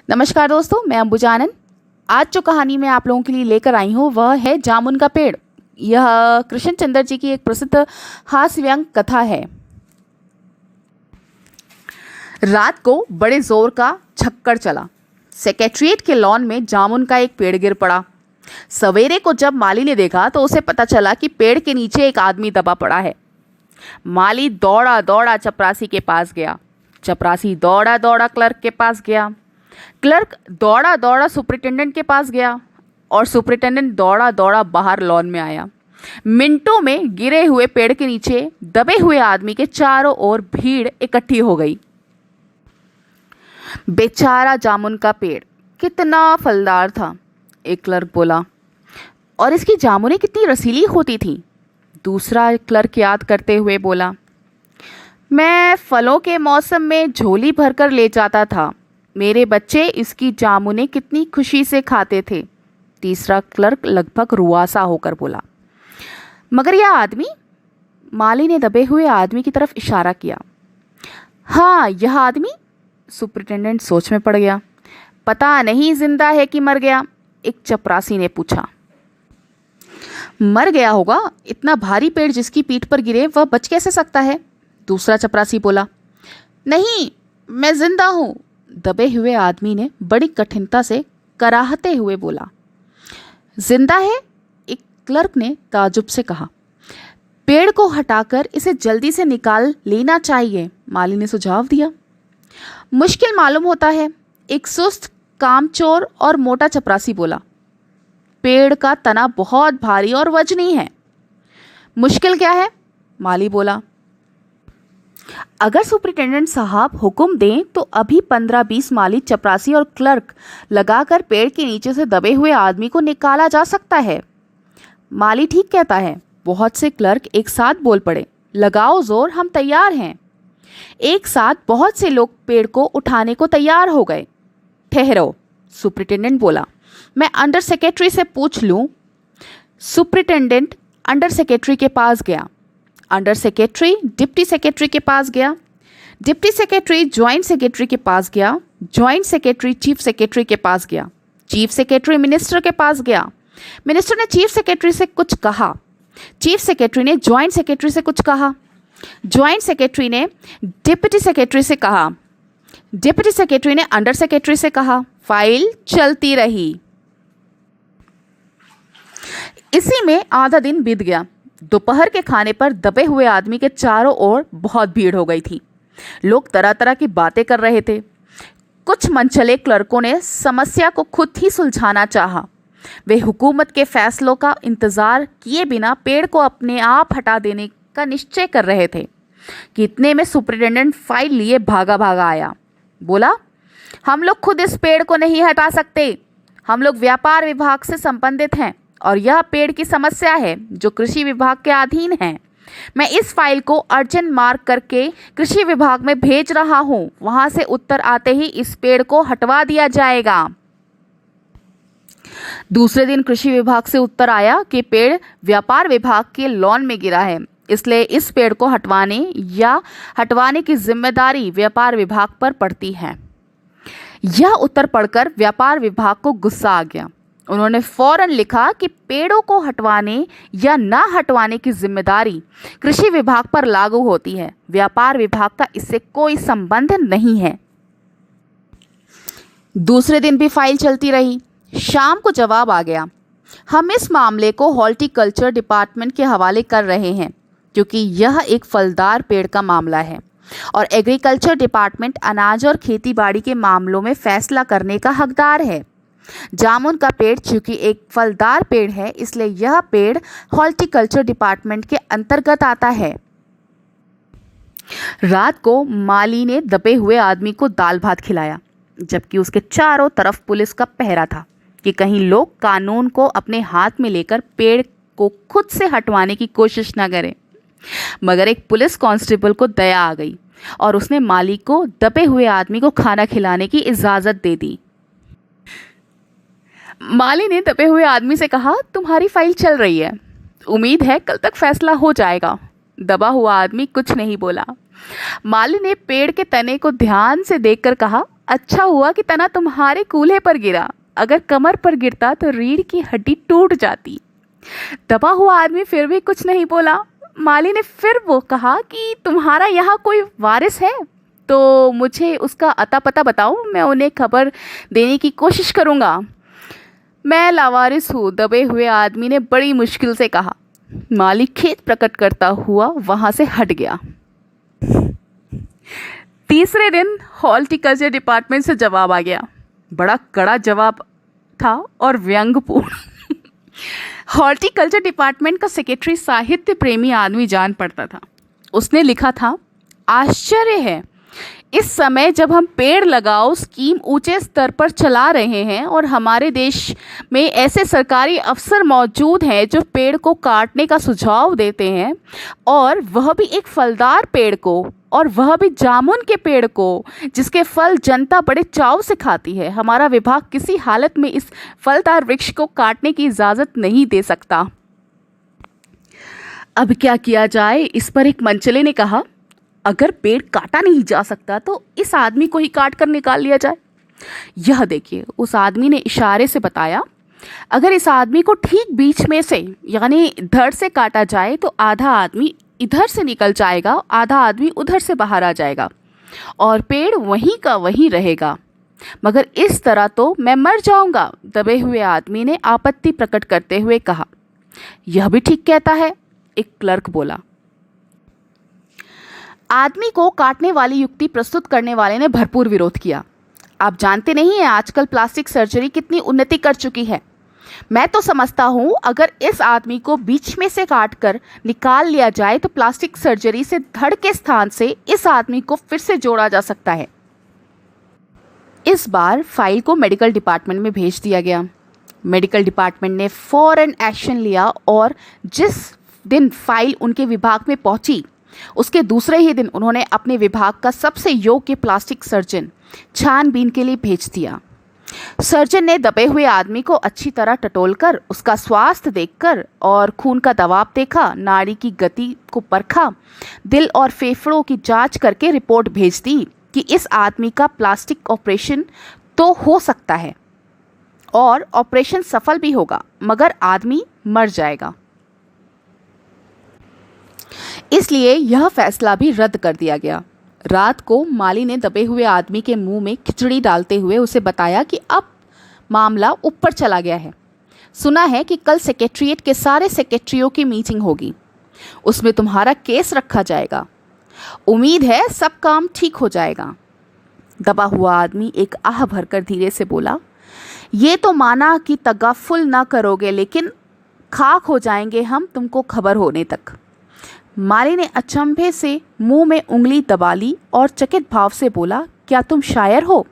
नमस्कार दोस्तों, मैं अंबुजानन। आज जो कहानी मैं आप लोगों के लिए लेकर आई हूँ वह है जामुन का पेड़। यह कृष्णचंद्र जी की एक प्रसिद्ध हास्य व्यंग कथा है। रात को बड़े जोर का झक्कड़ चला। सेक्रेटरिएट के लॉन में जामुन का एक पेड़ गिर पड़ा। सवेरे को जब माली ने देखा तो उसे पता चला कि पेड़ के नीचे एक आदमी दबा पड़ा है। माली दौड़ा दौड़ा चपरासी के पास गया। चपरासी दौड़ा दौड़ा क्लर्क के पास गया। क्लर्क दौड़ा दौड़ा सुपरिटेंडेंट के पास गया और सुपरिटेंडेंट दौड़ा दौड़ा बाहर लॉन में आया। मिनटों में गिरे हुए पेड़ के नीचे दबे हुए आदमी के चारों ओर भीड़ इकट्ठी हो गई। बेचारा जामुन का पेड़ कितना फलदार था, एक क्लर्क बोला, और इसकी जामुनें कितनी रसीली होती थीं। दूसरा क्लर्क याद करते हुए बोला, मैं फलों के मौसम में झोली भरकर ले जाता था। मेरे बच्चे इसकी जामुनें कितनी खुशी से खाते थे। तीसरा क्लर्क लगभग रुआसा होकर बोला, मगर यह आदमी? माली ने दबे हुए आदमी की तरफ इशारा किया। हाँ, यह आदमी? सुपरिटेंडेंट सोच में पड़ गया। पता नहीं जिंदा है कि मर गया, एक चपरासी ने पूछा। मर गया होगा, इतना भारी पेड़ जिसकी पीठ पर गिरे वह बच कैसे सकता है? दूसरा चपरासी बोला। नहीं, मैं जिंदा हूं, दबे हुए आदमी ने बड़ी कठिनता से कराहते हुए बोला। जिंदा है? एक क्लर्क ने ताजुब से कहा। पेड़ को हटाकर इसे जल्दी से निकाल लेना चाहिए, माली ने सुझाव दिया। मुश्किल मालूम होता है, एक सुस्त कामचोर और मोटा चपरासी बोला। पेड़ का तना बहुत भारी और वजनी है। मुश्किल क्या है? माली बोला। अगर सुपरिटेंडेंट साहब हुक्म दें तो अभी 15-20 माली, चपरासी और क्लर्क लगाकर पेड़ के नीचे से दबे हुए आदमी को निकाला जा सकता है। माली ठीक कहता है। बहुत से क्लर्क एक साथ बोल पड़े, लगाओ जोर, हम तैयार हैं। एक साथ बहुत से लोग पेड़ को उठाने को तैयार हो गए। ठहरो, सुपरिटेंडेंट बोला, मैं अंडर सेक्रेटरी से पूछ लूं। सुपरिटेंडेंट अंडर सेक्रेटरी के पास गया। अंडर सेक्रेटरी डिप्टी सेक्रेटरी के पास गया। डिप्टी सेक्रेटरी ज्वाइंट सेक्रेटरी के पास गया। ज्वाइंट सेक्रेटरी चीफ सेक्रेटरी के पास गया। चीफ सेक्रेटरी मिनिस्टर के पास गया। मिनिस्टर ने चीफ सेक्रेटरी से कुछ कहा। चीफ सेक्रेटरी ने ज्वाइंट सेक्रेटरी से कुछ कहा। ज्वाइंट सेक्रेटरी ने डिप्टी सेक्रेटरी से कहा। डिप्टी सेक्रेटरी ने अंडर सेक्रेटरी से कहा। फाइल चलती रही। इसी में आधा दिन बीत गया। दोपहर के खाने पर दबे हुए आदमी के चारों ओर बहुत भीड़ हो गई थी। लोग तरह तरह की बातें कर रहे थे। कुछ मनचले क्लर्कों ने समस्या को खुद ही सुलझाना चाहा। वे हुकूमत के फैसलों का इंतजार किए बिना पेड़ को अपने आप हटा देने का निश्चय कर रहे थे कि इतने में सुपरिटेंडेंट फाइल लिए भागा भागा आया। बोला, हम लोग खुद इस पेड़ को नहीं हटा सकते। हम लोग व्यापार विभाग से संबंधित हैं और यह पेड़ की समस्या है जो कृषि विभाग के अधीन है। मैं इस फाइल को अर्जेंट मार्क करके कृषि विभाग में भेज रहा हूं। वहां से उत्तर आते ही इस पेड़ को हटवा दिया जाएगा। दूसरे दिन कृषि विभाग से उत्तर आया कि पेड़ व्यापार विभाग के लॉन में गिरा है, इसलिए इस पेड़ को हटवाने की जिम्मेदारी व्यापार विभाग पर पड़ती है। यह उत्तर पढ़कर व्यापार विभाग को गुस्सा आ गया। उन्होंने फौरन लिखा कि पेड़ों को हटवाने या ना हटवाने की जिम्मेदारी कृषि विभाग पर लागू होती है। व्यापार विभाग का इससे कोई संबंध नहीं है। दूसरे दिन भी फाइल चलती रही। शाम को जवाब आ गया। हम इस मामले को हॉर्टिकल्चर डिपार्टमेंट के हवाले कर रहे हैं क्योंकि यह एक फलदार पेड़ का मामला है और एग्रीकल्चर डिपार्टमेंट अनाज और खेतीबाड़ी के मामलों में फैसला करने का हकदार है। जामुन का पेड़ चूंकि एक फलदार पेड़ है, इसलिए यह पेड़ हॉर्टिकल्चर डिपार्टमेंट के अंतर्गत आता है। रात को माली ने दबे हुए आदमी को दाल भात खिलाया, जबकि उसके चारों तरफ पुलिस का पहरा था कि कहीं लोग कानून को अपने हाथ में लेकर पेड़ को खुद से हटवाने की कोशिश न करें। मगर एक पुलिस कांस्टेबल को दया आ गई और उसने माली को दबे हुए आदमी को खाना खिलाने की इजाजत दे दी। माली ने दबे हुए आदमी से कहा, तुम्हारी फाइल चल रही है, उम्मीद है कल तक फैसला हो जाएगा। दबा हुआ आदमी कुछ नहीं बोला। माली ने पेड़ के तने को ध्यान से देखकर कहा, अच्छा हुआ कि तना तुम्हारे कूल्हे पर गिरा, अगर कमर पर गिरता तो रीढ़ की हड्डी टूट जाती। दबा हुआ आदमी फिर भी कुछ नहीं बोला। माली ने फिर वो कहा कि तुम्हारा यहाँ कोई वारिस है तो मुझे उसका अता पता बताओ, मैं उन्हें खबर देने की कोशिश करूँगा। मैं लावारिस हूँ, दबे हुए आदमी ने बड़ी मुश्किल से कहा। माली खेद प्रकट करता हुआ वहाँ से हट गया। तीसरे दिन हॉर्टिकल्चर डिपार्टमेंट से जवाब आ गया। बड़ा कड़ा जवाब था और व्यंग्यपूर्ण। हॉर्टिकल्चर डिपार्टमेंट का सेक्रेटरी साहित्य प्रेमी आदमी जान पड़ता था। उसने लिखा था, आश्चर्य है, इस समय जब हम पेड़ लगाओ स्कीम ऊंचे स्तर पर चला रहे हैं और हमारे देश में ऐसे सरकारी अफसर मौजूद हैं जो पेड़ को काटने का सुझाव देते हैं, और वह भी एक फलदार पेड़ को, और वह भी जामुन के पेड़ को, जिसके फल जनता बड़े चाव से खाती है, हमारा विभाग किसी हालत में इस फलदार वृक्ष को काटने की इजाज़त नहीं दे सकता। अब क्या किया जाए, इस पर एक मंचले ने कहा। अगर पेड़ काटा नहीं जा सकता तो इस आदमी को ही काट कर निकाल लिया जाए। यह देखिए, उस आदमी ने इशारे से बताया, अगर इस आदमी को ठीक बीच में से यानी धड़ से काटा जाए तो आधा आदमी इधर से निकल जाएगा, आधा आदमी उधर से बाहर आ जाएगा और पेड़ वहीं का वहीं रहेगा। मगर इस तरह तो मैं मर जाऊंगा, दबे हुए आदमी ने आपत्ति प्रकट करते हुए कहा। यह भी ठीक कहता है, एक क्लर्क बोला। आदमी को काटने वाली युक्ति प्रस्तुत करने वाले ने भरपूर विरोध किया। आप जानते नहीं हैं आजकल प्लास्टिक सर्जरी कितनी उन्नति कर चुकी है। मैं तो समझता हूँ अगर इस आदमी को बीच में से काट कर निकाल लिया जाए तो प्लास्टिक सर्जरी से धड़ के स्थान से इस आदमी को फिर से जोड़ा जा सकता है। इस बार फाइल को मेडिकल डिपार्टमेंट में भेज दिया गया। मेडिकल डिपार्टमेंट ने फौरन एक्शन लिया और जिस दिन फाइल उनके विभाग में पहुंची उसके दूसरे ही दिन उन्होंने अपने विभाग का सबसे योग्य प्लास्टिक सर्जन छानबीन के लिए भेज दिया। सर्जन ने दबे हुए आदमी को अच्छी तरह टटोलकर, उसका स्वास्थ्य देखकर और खून का दबाव देखा, नाड़ी की गति को परखा, दिल और फेफड़ों की जांच करके रिपोर्ट भेज दी कि इस आदमी का प्लास्टिक ऑपरेशन तो हो सकता है और ऑपरेशन सफल भी होगा, मगर आदमी मर जाएगा। इसलिए यह फैसला भी रद्द कर दिया गया। रात को माली ने दबे हुए आदमी के मुंह में खिचड़ी डालते हुए उसे बताया कि अब मामला ऊपर चला गया है। सुना है कि कल सेक्रेटरीट के सारे सेक्रेटरियों की मीटिंग होगी, उसमें तुम्हारा केस रखा जाएगा। उम्मीद है सब काम ठीक हो जाएगा। दबा हुआ आदमी एक आह भरकर धीरे से बोला, ये तो माना कि तगफुल ना करोगे, लेकिन खाक हो जाएंगे हम तुमको खबर होने तक। माली ने अचंभे से मुंह में उंगली दबा ली और चकित भाव से बोला, क्या तुम शायर हो?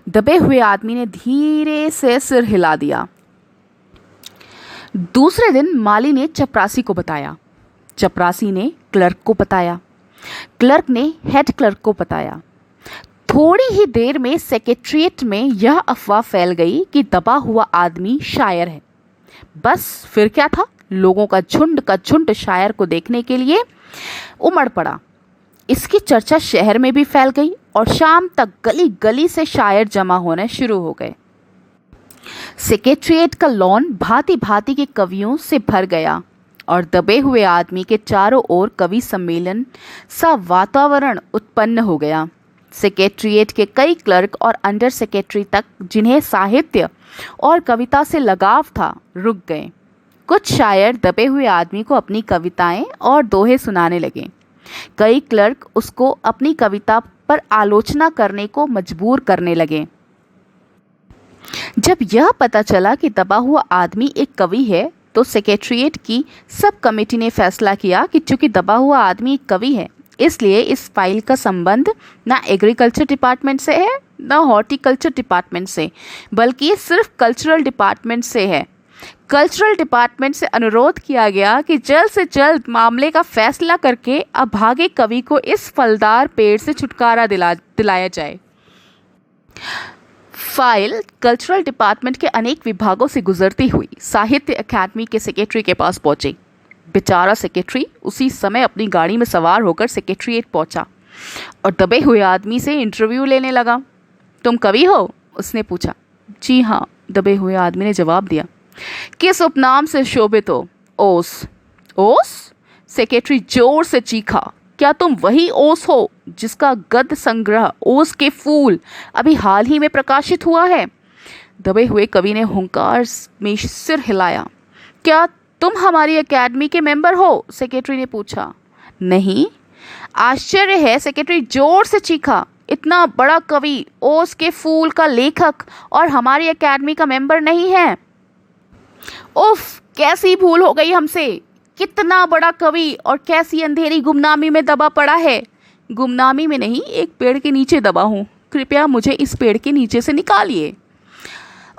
दबे हुए आदमी ने धीरे से सिर हिला दिया। दूसरे दिन माली ने चपरासी को बताया, चपरासी ने क्लर्क को बताया, क्लर्क ने हेड क्लर्क को बताया। थोड़ी ही देर में सेक्रेटरीट में यह अफवाह फैल गई कि दबा हुआ आदमी शायर है। बस फिर क्या था, लोगों का झुंड शायर को देखने के लिए उमड़ पड़ा। इसकी चर्चा शहर में भी फैल गई और शाम तक गली गली से शायर जमा होने शुरू हो गए। सेक्रेटरीट का लॉन भांति भांति के कवियों से भर गया और दबे हुए आदमी के चारों ओर कवि सम्मेलन सा वातावरण उत्पन्न हो गया। सेक्रेटरीट के कई क्लर्क और अंडर सेक्रेटरी तक, जिन्हें साहित्य और कविता से लगाव था, रुक गए। कुछ शायर दबे हुए आदमी को अपनी कविताएं और दोहे सुनाने लगे। कई क्लर्क उसको अपनी कविता पर आलोचना करने को मजबूर करने लगे। जब यह पता चला कि दबा हुआ आदमी एक कवि है तो सेक्रेटरीट की सब कमेटी ने फैसला किया कि चूंकि दबा हुआ आदमी एक कवि है, इसलिए इस फाइल का संबंध ना एग्रीकल्चर डिपार्टमेंट से है ना हॉर्टिकल्चर डिपार्टमेंट से, बल्कि सिर्फ कल्चरल डिपार्टमेंट से है। कल्चरल डिपार्टमेंट से अनुरोध किया गया कि जल्द से जल्द मामले का फैसला करके अभागे कवि को इस फलदार पेड़ से छुटकारा दिलाया जाए। फाइल कल्चरल डिपार्टमेंट के अनेक विभागों से गुजरती हुई साहित्य अकादमी के सेक्रेटरी के पास पहुंची। बेचारा सेक्रेटरी उसी समय अपनी गाड़ी में सवार होकर सेक्रेटरीट पहुंचा और दबे हुए आदमी से इंटरव्यू लेने लगा। तुम कवि हो? उसने पूछा। जी हाँ, दबे हुए आदमी ने जवाब दिया। किस उपनाम से शोभित हो? ओस। ओस? सेक्रेटरी जोर से चीखा। क्या तुम वही ओस हो जिसका गद्य संग्रह ओस के फूल अभी हाल ही में प्रकाशित हुआ है? दबे हुए कवि ने हुंकार में सिर हिलाया। क्या तुम हमारी एकेडमी के मेंबर हो? सेक्रेटरी ने पूछा। नहीं। आश्चर्य है, सेक्रेटरी जोर से चीखा। इतना बड़ा कवि ओस के फूल का लेखक और हमारी एकेडमी का मेंबर नहीं है? उफ, कैसी भूल हो गई हमसे। कितना बड़ा कवि और कैसी अंधेरी गुमनामी में दबा पड़ा है। गुमनामी में नहीं, एक पेड़ के नीचे दबा हूँ। कृपया मुझे इस पेड़ के नीचे से निकालिए।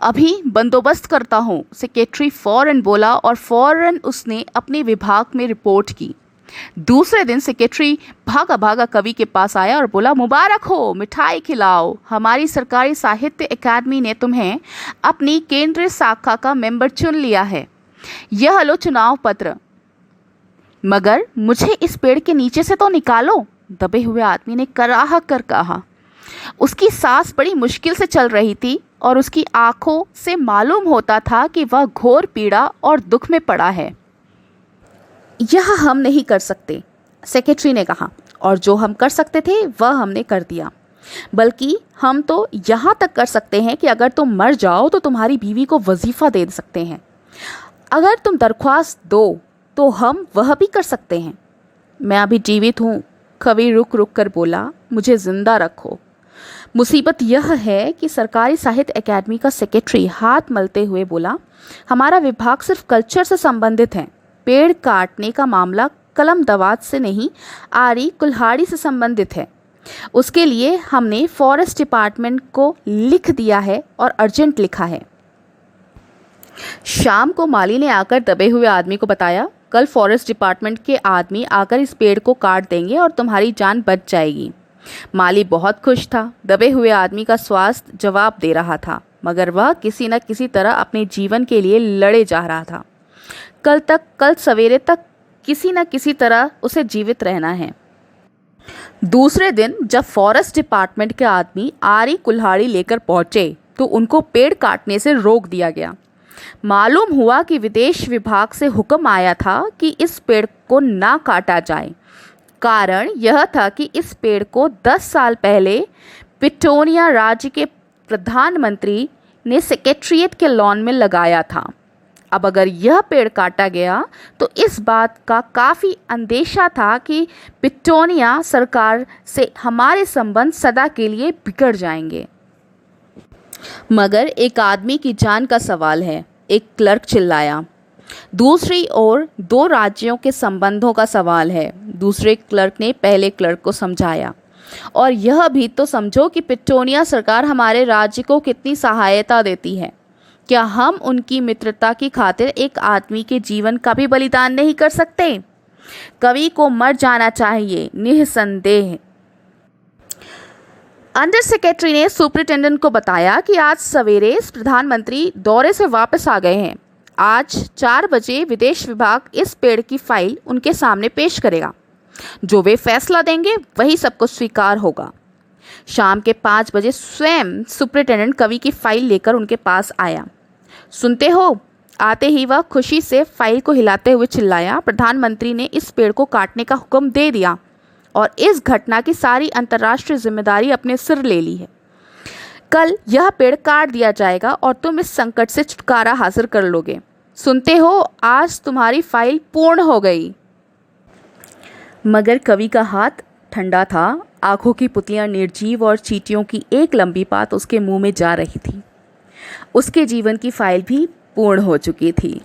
अभी बंदोबस्त करता हूँ, सेक्रेटरी फौरन बोला और फौरन उसने अपने विभाग में रिपोर्ट की। दूसरे दिन सेक्रेटरी भागा भागा कवि के पास आया और बोला, मुबारक हो, मिठाई खिलाओ। हमारी सरकारी साहित्य अकादमी ने तुम्हें अपनी केंद्रीय शाखा का मेंबर चुन लिया है। यह लो चुनाव पत्र। मगर मुझे इस पेड़ के नीचे से तो निकालो, दबे हुए आदमी ने कराह कर कहा। उसकी सांस बड़ी मुश्किल से चल रही थी और उसकी आंखों से मालूम होता था कि वह घोर पीड़ा और दुख में पड़ा है। यह हम नहीं कर सकते, सेक्रेटरी ने कहा, और जो हम कर सकते थे वह हमने कर दिया। बल्कि हम तो यहाँ तक कर सकते हैं कि अगर तुम मर जाओ तो तुम्हारी बीवी को वजीफ़ा दे सकते हैं। अगर तुम दरख्वास्त दो तो हम वह भी कर सकते हैं। मैं अभी जीवित हूँ, कवि रुक रुक कर बोला, मुझे ज़िंदा रखो। मुसीबत यह है कि सरकारी साहित्य अकादमी का सेक्रेटरी हाथ मलते हुए बोला, हमारा विभाग सिर्फ कल्चर से संबंधित है। पेड़ काटने का मामला कलम दवात से नहीं, आरी कुल्हाड़ी से संबंधित है। उसके लिए हमने फॉरेस्ट डिपार्टमेंट को लिख दिया है और अर्जेंट लिखा है। शाम को माली ने आकर दबे हुए आदमी को बताया, कल फॉरेस्ट डिपार्टमेंट के आदमी आकर इस पेड़ को काट देंगे और तुम्हारी जान बच जाएगी। माली बहुत खुश था। दबे हुए आदमी का स्वास्थ्य जवाब दे रहा था, मगर वह किसी न किसी तरह अपने जीवन के लिए लड़े जा रहा था। कल सवेरे तक किसी न किसी तरह उसे जीवित रहना है। दूसरे दिन जब फॉरेस्ट डिपार्टमेंट के आदमी आरी कुल्हाड़ी लेकर पहुंचे तो उनको पेड़ काटने से रोक दिया गया। मालूम हुआ कि विदेश विभाग से हुक्म आया था कि इस पेड़ को ना काटा जाए। कारण यह था कि इस पेड़ को 10 साल पहले पिटोनिया राज्य के प्रधानमंत्री ने सेक्रेटरिएट के लॉन में लगाया था। अब अगर यह पेड़ काटा गया तो इस बात का काफ़ी अंदेशा था कि पिटोनिया सरकार से हमारे संबंध सदा के लिए बिगड़ जाएंगे। मगर एक आदमी की जान का सवाल है, एक क्लर्क चिल्लाया। दूसरी ओर 2 राज्यों के संबंधों का सवाल है, दूसरे क्लर्क ने पहले क्लर्क को समझाया। और यह भी तो समझो कि पिटोनिया सरकार हमारे राज्य को कितनी सहायता देती है। क्या हम उनकी मित्रता की खातिर एक आदमी के जीवन का भी बलिदान नहीं कर सकते? कवि को मर जाना चाहिए, निःसंदेह। अंडर सेक्रेटरी ने सुपरिटेंडेंट को बताया कि आज सवेरे प्रधानमंत्री दौरे से वापस आ गए हैं। आज 4 बजे विदेश विभाग इस पेड़ की फाइल उनके सामने पेश करेगा। जो वे फैसला देंगे वही सबको स्वीकार होगा। शाम के 5 बजे स्वयं सुपरिटेंडेंट कवि की फाइल लेकर उनके पास आया। सुनते हो? आते ही वह खुशी से फाइल को हिलाते हुए चिल्लाया, प्रधानमंत्री ने इस पेड़ को काटने का हुक्म दे दिया और इस घटना की सारी अंतर्राष्ट्रीय जिम्मेदारी अपने सिर ले ली है। कल यह पेड़ काट दिया जाएगा और तुम इस संकट से छुटकारा हासिल कर लोगे। सुनते हो? आज तुम्हारी फाइल पूर्ण हो गई। मगर कवि का हाथ ठंडा था, आंखों की पुतलियां निर्जीव और चींटियों की एक लंबी बात उसके मुंह में जा रही थी। उसके जीवन की फाइल भी पूर्ण हो चुकी थी।